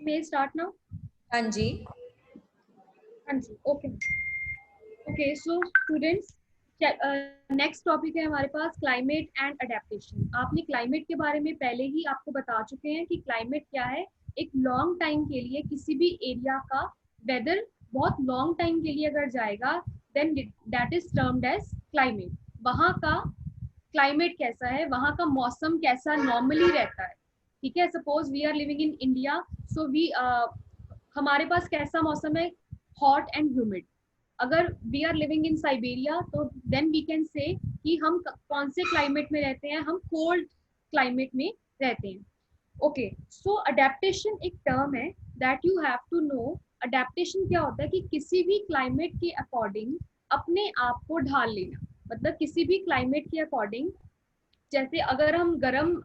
May start now? हाँ जी। हाँ जी, okay okay. So students, next topic है हमारे पास क्लाइमेट एंड अडेप्टेशन। आपने क्लाइमेट के बारे में पहले ही आपको बता चुके हैं कि क्लाइमेट क्या है। एक लॉन्ग टाइम के लिए किसी भी एरिया का वेदर बहुत लॉन्ग टाइम के लिए अगर जाएगा, then that is termed as climate. वहाँ का क्लाइमेट कैसा है, वहाँ का मौसम कैसा नॉर्मली रहता है। ठीक है, suppose we are living in India, so we हमारे पास कैसा मौसम है, हॉट एंड ह्यूमिड। अगर we are living in Siberia तो देन वी कैन से कि हम कौन से क्लाइमेट में रहते हैं, हम कोल्ड क्लाइमेट में रहते हैं। ओके, सो अडेप्टेशन एक टर्म है that you have to know. Adaptation क्या होता है कि किसी भी क्लाइमेट के अकॉर्डिंग अपने आप को ढाल लेना। मतलब किसी भी क्लाइमेट के अकॉर्डिंग, जैसे अगर हम गर्म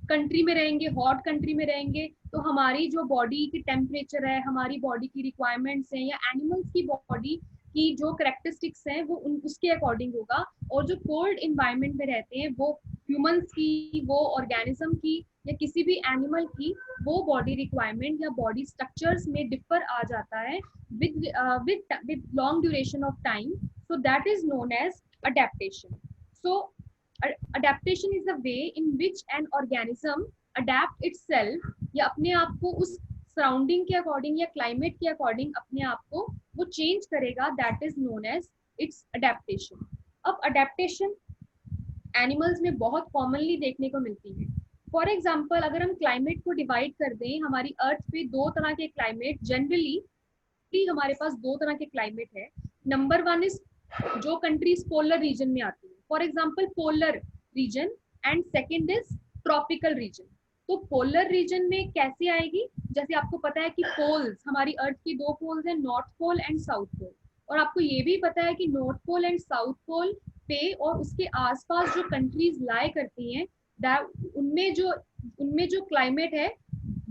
कंट्री में रहेंगे, हॉट कंट्री में रहेंगे, तो हमारी जो बॉडी की टेम्परेचर है, हमारी बॉडी की रिक्वायरमेंट्स हैं, या एनिमल्स की बॉडी की जो करेक्टरिस्टिक्स हैं वो उसके अकॉर्डिंग होगा। और जो कोल्ड इन्वायरमेंट में रहते हैं वो ह्यूमंस की, वो ऑर्गेनिज्म की, या किसी भी एनिमल की वो बॉडी रिक्वायरमेंट या बॉडी स्ट्रक्चर्स में डिफर आ जाता है with with long duration of time. So that is known as adaptation. So adaptation is the way in which an organism adapt itself, या अपने आप को उस सराउंडिंग के अकॉर्डिंग या क्लाइमेट के अकॉर्डिंग अपने आप को वो चेंज करेगा, that is known as it's adaptation. अब अडेप्टेशन एनिमल्स में बहुत कॉमनली देखने को मिलती है। फॉर एग्जाम्पल, अगर हम क्लाइमेट को डिवाइड कर दें, हमारी अर्थ पे दो तरह के क्लाइमेट जनरली हमारे पास दो तरह के क्लाइमेट है। नंबर वन इज जो कंट्रीज पोलर रीजन में आती है, for example polar region, and second is tropical region. तो पोलर रीजन में कैसे आएगी, जैसे आपको पता है कि पोल्स, हमारी अर्थ की दो पोल्स हैं, north pole and south pole. और आपको ये भी पता है कि north pole and south pole पे और उसके आसपास जो कंट्रीज लाई करती हैं, उनमें जो क्लाइमेट है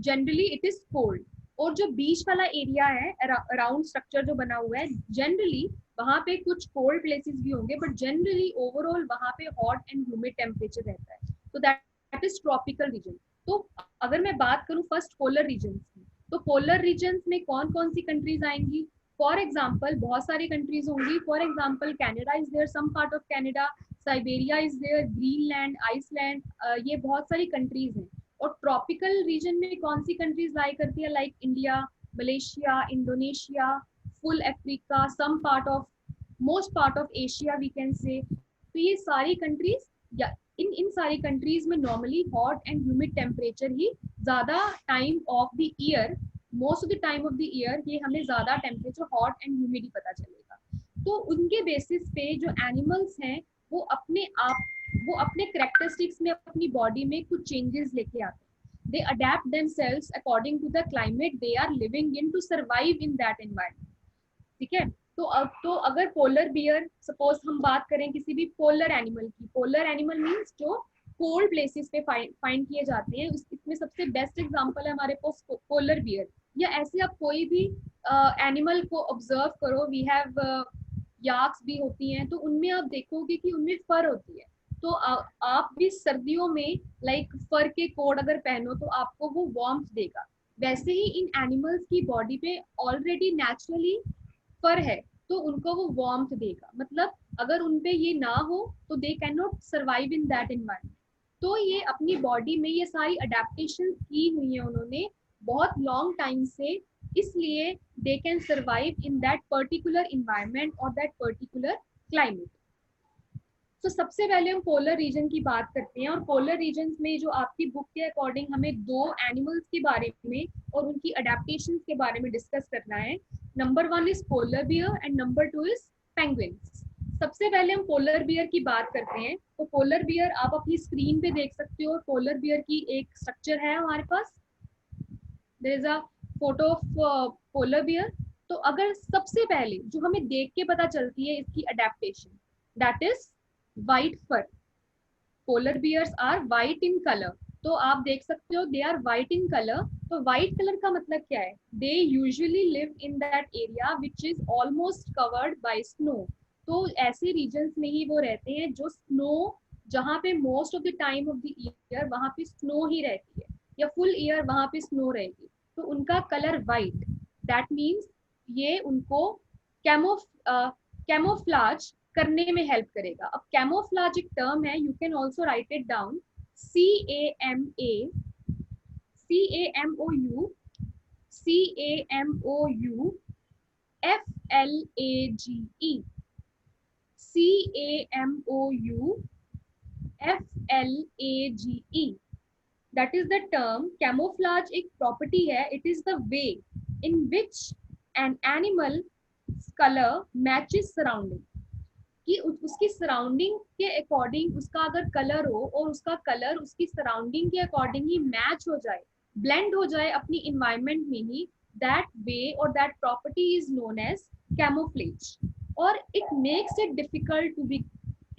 जनरली इट इज कोल्ड। और जो बीच वाला एरिया है, अराउंड स्ट्रक्चर जो बना हुआ है, जनरली वहां पे कुछ कोल्ड प्लेसेस भी होंगे, बट जनरली ओवरऑल वहां पे हॉट एंड ह्यूमिड टेम्परेचर रहता है। तो दैट इज ट्रॉपिकल रीजन। तो अगर मैं बात करूं फर्स्ट पोलर रीजन की, तो पोलर रीजन में कौन कौन सी कंट्रीज आएंगी? फॉर एग्जाम्पल बहुत सारी कंट्रीज होंगी। For example Canada is there, some part of Canada, Siberia is there, Greenland, Iceland, ये बहुत सारी कंट्रीज हैं। और ट्रॉपिकल रीजन में कौन सी कंट्रीज लाई करती है? Like India, Malaysia, Indonesia, full Africa, some part of, most part of Asia we can say. तो ये सारी कंट्रीज, या इन सारी कंट्रीज में normally hot and humid temperature ही ज्यादा time of the year, most of the time of the year ये हमें ज्यादा टेम्परेचर हॉट एंड ह्यूमिड ही पता चलेगा। तो उनके बेसिस पे जो एनिमल्स हैं वो अपने करेक्टरिस्टिक्स में, अपनी बॉडी में कुछ चेंजेस लेके आते हैं। They adapt themselves according to the climate they are living in to survive in that environment. ठीक है, तो अब तो अगर पोलर बियर, सपोज हम बात करें किसी भी पोलर एनिमल की, पोलर एनिमल मीन्स जो कोल्ड प्लेसेस पे फाइंड किए जाते हैं, इसमें सबसे बेस्ट एग्जांपल है हमारे पास पोलर बियर। या ऐसे आप कोई भी एनिमल को ऑब्जर्व करो, वी हैव याक्स भी होती हैं, तो उनमें आप देखोगे कि उनमें फर होती है। तो आप भी सर्दियों में लाइक फर के कोट अगर पहनो तो आपको वो वार्मथ देगा। वैसे ही इन एनिमल्स की बॉडी पे ऑलरेडी नेचुरली फर है, तो उनको वो वार्मथ देगा। मतलब अगर उनपे ये ना हो तो they can not survive in that environment. तो ये अपनी बॉडी में ये सारी अडेप्टेशन की हुई है उन्होंने बहुत लॉन्ग टाइम से, इसलिए they can survive in that particular environment और दैट पर्टिकुलर क्लाइमेट। तो सबसे पहले हम पोलर रीजन की बात करते हैं। और पोलर रीजन में जो आपकी बुक के अकॉर्डिंग हमें दो एनिमल्स के बारे में और उनकी अडेप्टेशन के बारे में डिस्कस करना है। Number one is polar beer and number two is penguins. सबसे पहले हम पोलर बियर की बात करते हैं। तो पोलर बियर आप अपनी स्क्रीन पे देख सकते हो। पोलर बियर की एक स्ट्रक्चर है हमारे पास, there is a photo of polar bear. तो अगर सबसे पहले जो हमें देख के पता चलती है इसकी adaptation, that is white fur. Polar bears are white in colour. तो आप देख सकते हो they are white in colour. तो व्हाइट कलर का मतलब क्या है? They usually live in that area which is almost covered by snow. तो ऐसे रीजन्स में ही वो रहते हैं जो स्नो, जहाँ पे most of the time of the year वहां पे स्नो ही रहती है, या फुल ईयर वहां पे स्नो रहेगी। तो उनका कलर वाइट, दैट मीन्स ये उनको कैमोफ्लाज करने में हेल्प करेगा। अब कैमोफ्लाज एक टर्म है, you can also right it down, CAMOU FLAGE, CAMOU FLAGE, that is the term। camouflage एक property है, it is the way in which an animal color matches surrounding, कि उसकी सराउंडिंग के according उसका अगर colour हो और उसका कलर उसकी सराउंडिंग के अकॉर्डिंग ही मैच हो जाए, ब्लेंड हो जाए अपनी इन्वायरमेंट में ही, दैट वे और that property is known as camouflage. और it makes it difficult to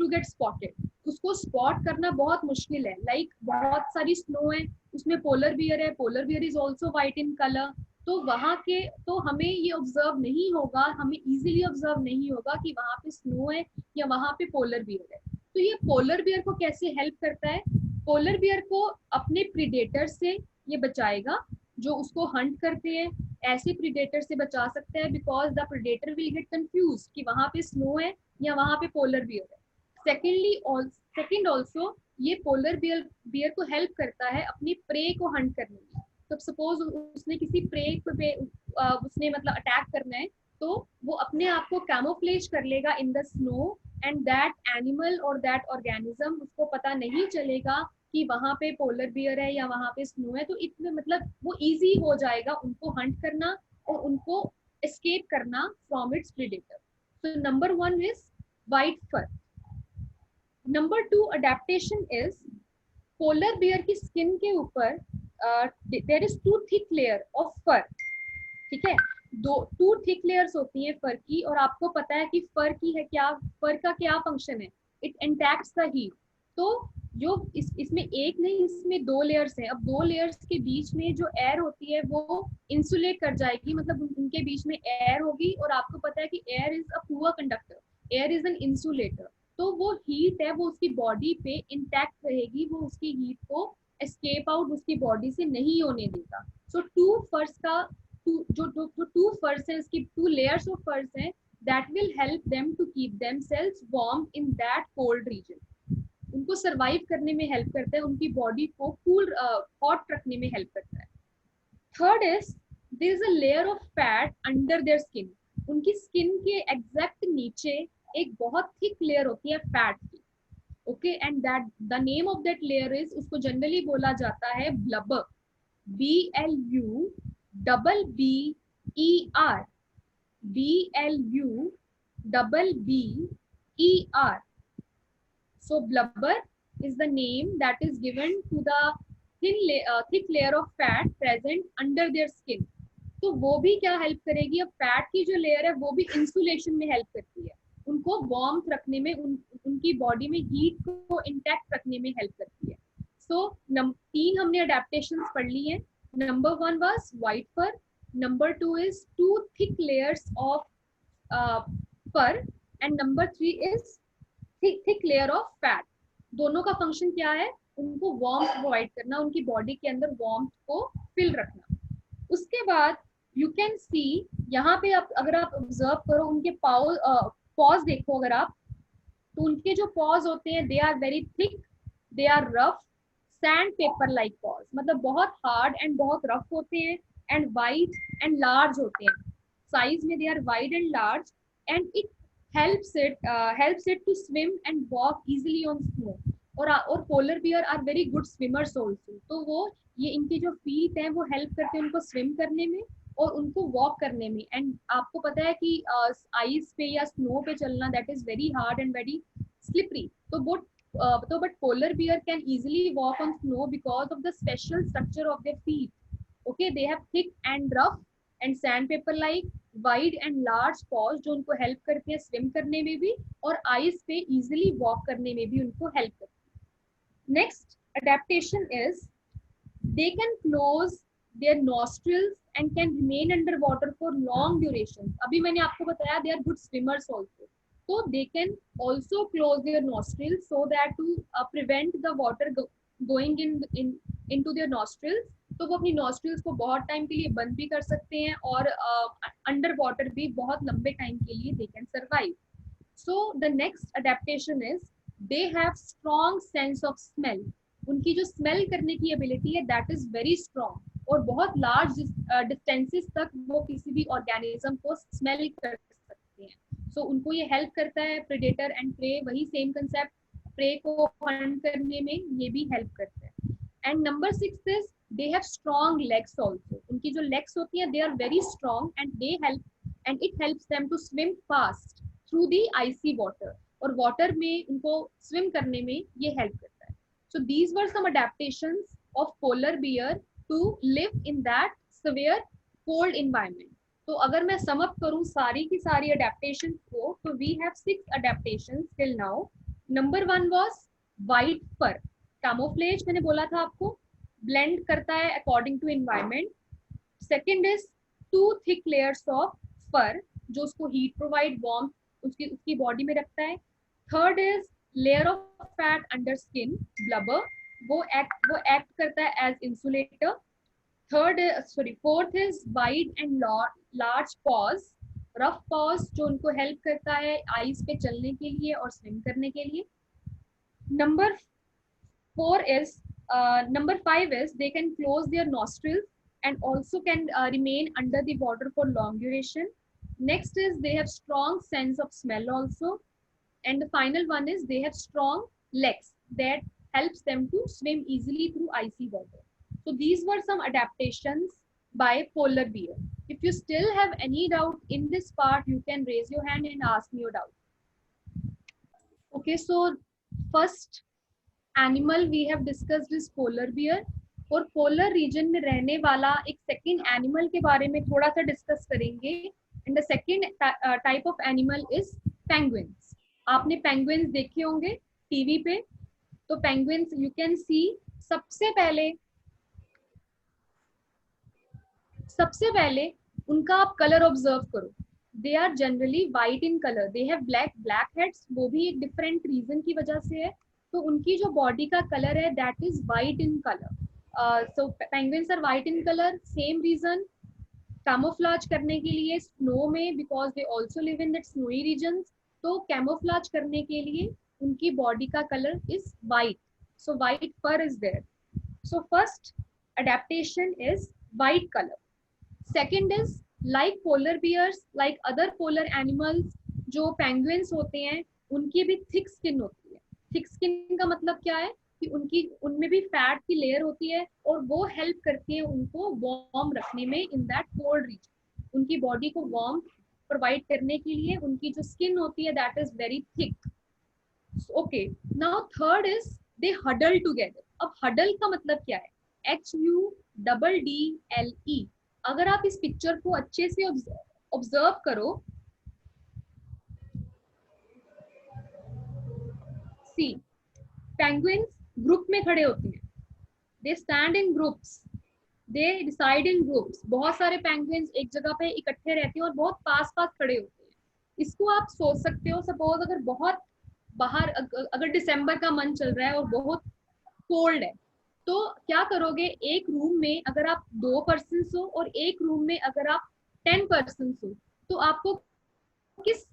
get spotted, उसको स्पॉट करना बहुत मुश्किल है। लाइक बहुत सारी स्नो है, उसमें पोलर बियर है, polar bear is also white in colour, तो वहां के तो हमें ये ऑब्जर्व नहीं होगा, हमें इजीली ऑब्जर्व नहीं होगा कि वहां पे स्नो है या वहां पे पोलर बियर है। तो ये पोलर बियर को कैसे हेल्प करता है? पोलर बियर को अपने प्रीडेटर से ये बचाएगा जो उसको हंट करते हैं, ऐसे प्रीडेटर से बचा सकता है, because the predator will get confuse कि वहां पे स्नो है या वहां पे पोलर बियर है। सेकेंड ऑल्सो ये पोलर बियर को हेल्प करता है अपनी प्रे को हंट करने में। तो सपोज उसने किसी प्रे पे उसने मतलब अटैक करना है, तो वो अपने आप को कैमोफ्लेज कर लेगा in the snow, and that animal और दैट ऑर्गेनिज्म उसको पता नहीं चलेगा कि वहां पे पोलर बियर है या वहां पे स्नो है। तो इतने मतलब वो इजी हो जाएगा उनको हंट करना और उनको एस्केप करना from its predator. So number 1 is white fur. Number 2 adaptation is polar bear की स्किन के ऊपर there is 2 thick layer of fur. ठीक है, 2 थिक लेयर्स होती हैं फर की, और आपको पता है कि फर की है क्या, फर का क्या फंक्शन है, इट इंटैक्ट्स द हीट। तो जो इसमें एक नहीं, इसमें 2 लेयर्स हैं। अब 2 लेयर्स के बीच में जो एयर होती है वो इंसुलेट कर जाएगी, मतलब उनके बीच में एयर होगी, और आपको पता है कि air is a poor conductor, air is an insulator. तो वो हीट है वो उसकी बॉडी पे इंटैक्ट रहेगी, वो उसकी हीट को एस्केप आउट उसकी बॉडी से नहीं होने देगा। सो 2 फर्स का जो 2 फर्स है, इसकी 2 लेयर्स ऑफ फर्स हैं, that will help them to keep themselves warm in that cold region. उनको सरवाइव करने में हेल्प करता है, उनकी बॉडी को कूल हॉट रखने में हेल्प करता है। Third is there is a layer of fat under their skin. उनकी स्किन के एग्जैक्ट नीचे एक बहुत थिक लेयर होती है फैट की। Okay, and that the name of that layer is, उसको जनरली बोला जाता है blubber, BLUBBER, BLUBBER। So blubber is the name that is given to the thick layer of fat present under their skin। तो वो भी क्या help करेगी, अब फैट की जो लेयर है वो भी इंसुलेशन में हेल्प करती है, उनको वार्मथ रखने में, उनकी बॉडी में हीट को इंटैक्ट रखने में हेल्प करती है। सो 3 हमने अडेप्टेशंस पढ़ ली हैं। Number 1 was white fur, number 2 is 2 thick layers of fur, and number 3 is thick layer of fat. दोनों का फंक्शन क्या है, उनको वार्मथ प्रोवाइड करना, उनकी बॉडी के अंदर वार्मथ को फिल रखना। उसके बाद यू कैन सी, यहाँ पे आप अगर आप ऑब्जर्व करो उनके पॉज देखो अगर आप, तो उनके जो पॉज होते हैं they are very thick, they are rough, sand paper like paws, मतलब बहुत हार्ड एंड बहुत रफ होते हैं, एंड वाइड एंड लार्ज होते हैं, साइज में they are wide and large, and it helps it to swim and walk easily on snow। और polar bear are very good swimmers also. तो वो ये इनके जो फीट हैं वो हेल्प करते हैं उनको स्विम करने में और उनको वॉक करने में। एंड आपको पता है कि आइस पे या स्नो पे चलना that is very hard and very slippery. तो but polar bear can easily walk on snow because of the special structure of their feet. Okay, they have thick and rough and sand paper like wide and large paws, जो उनको help करते हैं swim करने में भी और ice पे easily walk करने में भी उनको हेल्प करते हैं। Next adaptation is they can close their nostrils and can remain under water for long duration. अभी मैंने आपको बताया they are good swimmers also, तो they can also close their nostrils so that to prevent the water going into their nostrils, तो वो अपनी nostrils को बहुत टाइम के लिए बंद भी कर सकते हैं और अंडर वाटर भी बहुत लंबे टाइम के लिए they can survive. So the next adaptation is they have strong sense of smell. उनकी जो स्मेल करने की एबिलिटी है दैट इज वेरी स्ट्रॉन्ग और बहुत लार्ज डिस्टेंसेस तक वो किसी भी ऑर्गेनिज्म को स्मेल कर सकते हैं. सो उनको ये हेल्प करता है प्रेडेटर एंड प्रे, वही सेम कंसेप्ट, प्रे को हंट करने में ये भी हेल्प करता है. And number 6 is they have strong legs also. उनकी जो लेग्स होती हैं they are very strong and they help and it helps them to swim fast through the icy water. और वाटर में उनको स्विम करने में ये हेल्प करता है. So these were some adaptations of polar beer to live in that severe cold environment. तो अगर मैं सम अप करूं सारी की सारी अडेप्टेशन को, तो we have 6 adaptations till now. Number 1 was white fur. Camouflage मैंने बोला था आपको, ब्लेंड करता है according to environment. Second is 2 thick layers of fur जो उसको हीट प्रोवाइड, वार्म उसकी बॉडी में रखता है. Third is layer of fat under skin, blubber, वो एक्ट करता है as insulator. Fourth is wide and large paws, rough paws जो उनको हेल्प करता है आइस पे चलने के लिए और स्विम करने के लिए. Number 5 is they can close their nostrils and also can remain under the water for long duration. Next is they have strong sense of smell also. And the final one is they have strong legs that helps them to swim easily through icy water. So these were some adaptations by polar bear. If you still have any doubt in this part, you can raise your hand and ask me your doubt. Okay, so first animal we have discussed is polar bear. और polar region में रहने वाला एक second animal के बारे में थोड़ा सा डिस्कस करेंगे. And the second type of animal is penguins. आपने पेंगुइन्स देखे होंगे टीवी पे. तो पेंगुइन्स यू कैन सी, सबसे पहले उनका आप कलर ऑब्जर्व करो. They are generally white in colour. They have black heads, वो भी एक डिफरेंट रीजन की वजह से है. तो उनकी जो बॉडी का कलर है that is white in colour. So penguins are white in color. Same reason, camouflage करने के लिए स्नो में, because they also live in that snowy regions. तो camouflage करने के लिए उनकी बॉडी का colour is white. So white fur is there. So first adaptation is white color. Second is like polar bears, like other polar animals, जो penguins होते हैं उनकी भी thick skin होती है. Thick skin का मतलब क्या है कि उनमें भी फैट की लेयर होती है और वो हेल्प करती है उनको वार्म रखने में इन दैट कोल्ड रीजन. उनकी बॉडी को वार्म प्रोवाइड करने के लिए उनकी जो स्किन होती है that is very thick. Okay, now third is they huddle together. अब हडल का मतलब क्या है? HUDDLE. अगर आप इस पिक्चर को अच्छे से ऑब्जर्व करो, सी पेंगुइन्स ग्रुप में खड़े होते हैं. They stand in groups, they decide in groups. बहुत सारे पेंगुइन्स एक जगह पे इकट्ठे रहते हैं और बहुत पास खड़े होते हैं. इसको आप सोच सकते हो, सपोज अगर बहुत बाहर, अगर दिसंबर का मंथ चल रहा है और बहुत कोल्ड है, तो क्या करोगे? एक रूम में अगर आप 2 पर्सन हो और एक रूम में अगर आप 10 पर्सन हो, तो आपको किस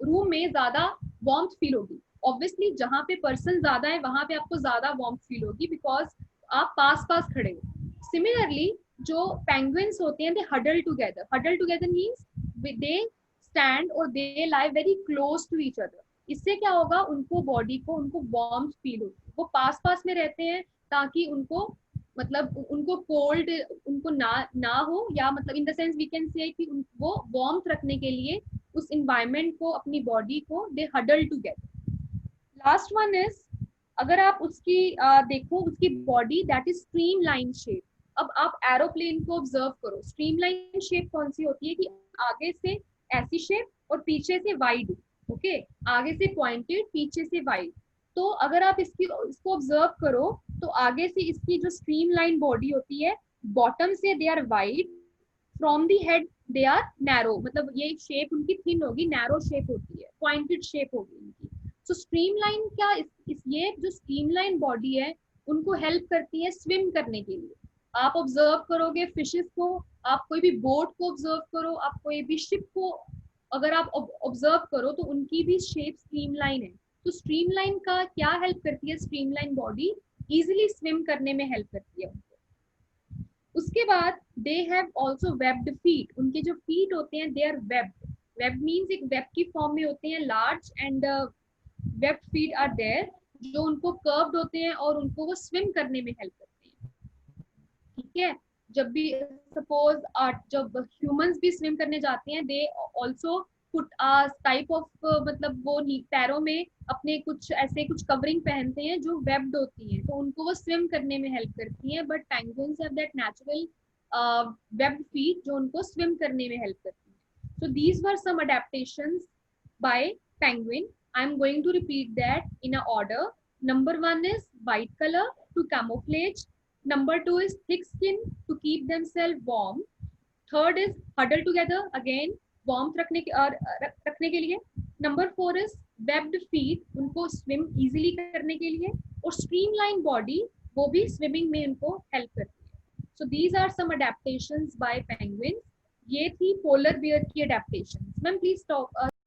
रूम में ज्यादा वार्मथ फील होगी? ऑब्वियसली जहां पे पर्सन ज्यादा है वहां पे आपको ज्यादा वार्म फील होगी, बिकॉज आप पास खड़े हो. सिमिलरली जो पेंगुइन्स होते हैं they huddle together. Huddle together means they stand और they lie very close to each other. इससे क्या होगा? उनको बॉडी को उनको वार्म फील होगी. वो पास में रहते हैं ताकि उनको मतलब उनको कोल्ड उनको ना हो, या मतलब in the sense we can say कि वो वार्मथ रखने के लिए उस एनवायरनमेंट को, अपनी बॉडी को they huddle together. Last one is, अगर आप उसकी देखो उसकी body that is streamline shape. अब आप एरोप्लेन को ऑब्जर्व करो. स्ट्रीमलाइन शेप कौन सी होती है? कि आगे से ऐसी शेप और पीछे से वाइड. ओके, आगे से पॉइंटेड, पीछे से वाइड. तो अगर आप इसको ऑब्जर्व करो तो आगे से इसकी जो स्ट्रीमलाइन बॉडी होती है, बॉटम से they are wide, from the head they are narrow. मतलब ये शेप उनकी थिन होगी, नैरो शेप होती है, पॉइंटेड शेप होगी इनकी. तो स्ट्रीमलाइन क्या, ये जो स्ट्रीमलाइन बॉडी है उनको हेल्प करती है स्विम करने के लिए. आप ऑब्जर्व करोगे फिशेस को, आप कोई भी बोट को ऑब्जर्व करो, आप कोई भी शिप को अगर आप ऑब्जर्व करो तो उनकी भी शेप स्ट्रीमलाइन है। तो स्ट्रीमलाइन का क्या हेल्प करती है, स्ट्रीमलाइन बॉडी इजिली स्विम करने में हेल्प करती है उनको। उसके बाद they have also webbed feet, उनके जो फीट होते हैं they are webbed. Webbed means एक वेब की फॉर्म में होते हैं, large and webbed feet are there, जो उनको कर्व्ड होते हैं और उनको वो स्विम करने में हेल्प करते हैं। ठीक है, जब भी सपोज जब ह्यूमंस भी स्विम करने जाते हैं they also put type of मतलब वो पैरों में अपने कुछ ऐसे कुछ कवरिंग पहनते हैं जो वेब्ड होती हैं, तो उनको वो स्विम करने में हेल्प करती हैं। But penguins have that natural webbed feet जो उनको स्विम करने में हेल्प करती हैं। So these were some adaptations by penguin. I am going to repeat that in a order. Number 1 is white color to camouflage. Number 2 is thick skin to keep themselves warm. Third is huddle together, again warmth रखने के लिए. Number 4 is webbed feet, उनको swim easily करने के लिए. और streamline body, वो भी swimming में उनको help करती है. So these are some adaptations by penguins. ये थी polar bear की adaptations. Ma'am please